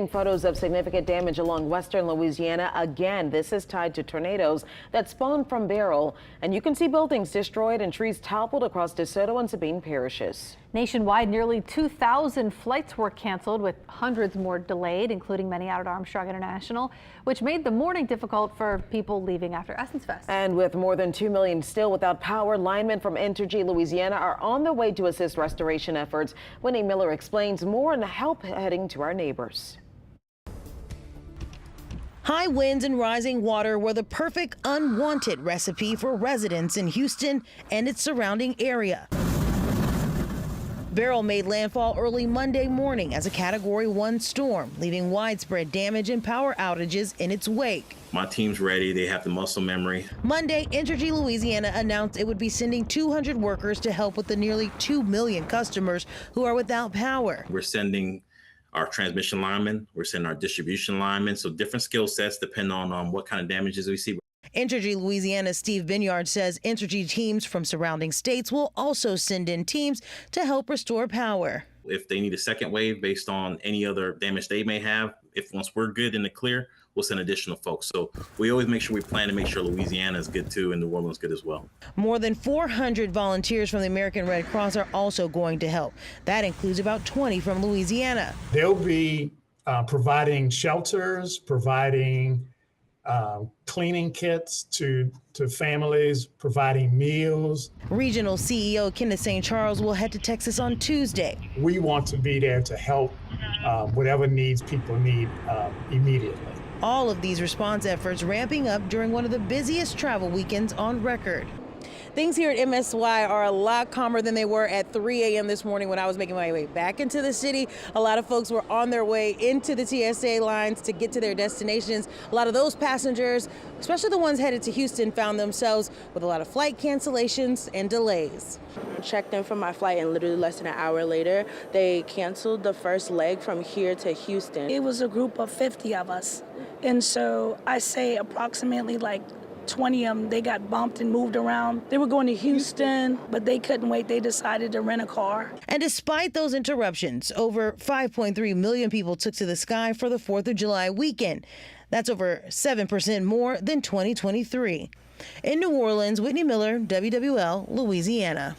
Photos of significant damage along western Louisiana. Again, this is tied to tornadoes that spawned from Beryl. And you can see buildings destroyed and trees toppled across DeSoto and Sabine parishes. Nationwide, nearly 2,000 flights were canceled, with hundreds more delayed, including many out at Armstrong International, which made the morning difficult for people leaving after Essence Fest. And with more than 2 million still without power, linemen from Entergy Louisiana are on their way to assist restoration efforts. Winnie Miller explains more on help heading to our neighbors. High winds and rising water were the perfect unwanted recipe for residents in Houston and its surrounding area. Beryl made landfall early Monday morning as a Category 1 storm, leaving widespread damage and power outages in its wake. My team's ready. They have the muscle memory. Monday, Entergy Louisiana announced it would be sending 200 workers to help with the nearly 2 million customers who are without power. We're sending our transmission linemen, we're sending our distribution linemen, so different skill sets depend on what kind of damages we see. Entergy Louisiana's Steve Binyard says Entergy teams from surrounding states will also send in teams to help restore power. If they need a second wave based on any other damage they may have, if once we're good in the clear, we'll send additional folks. So we always make sure we plan to make sure Louisiana is good too and New Orleans good as well. More than 400 volunteers from the American Red Cross are also going to help. That includes about 20 from Louisiana. They'll be providing shelters, providing cleaning kits to families, providing meals. Regional CEO Kenneth St. Charles will head to Texas on Tuesday. We want to be there to help whatever needs people need immediately. All of these response efforts ramping up during one of the busiest travel weekends on record. Things here at MSY are a lot calmer than they were at 3 a.m. this morning when I was making my way back into the city. A lot of folks were on their way into the TSA lines to get to their destinations. A lot of those passengers, especially the ones headed to Houston, found themselves with a lot of flight cancellations and delays. Checked in for my flight, and literally less than an hour later, they canceled the first leg from here to Houston. It was a group of 50 of us, and so I say approximately like 20 of them, they got bumped and moved around. They were going to Houston, but they couldn't wait. They decided to rent a car. And despite those interruptions, over 5.3 million people took to the sky for the 4th of July weekend. That's over 7% more than 2023. In New Orleans, Whitney Miller, WWL, Louisiana.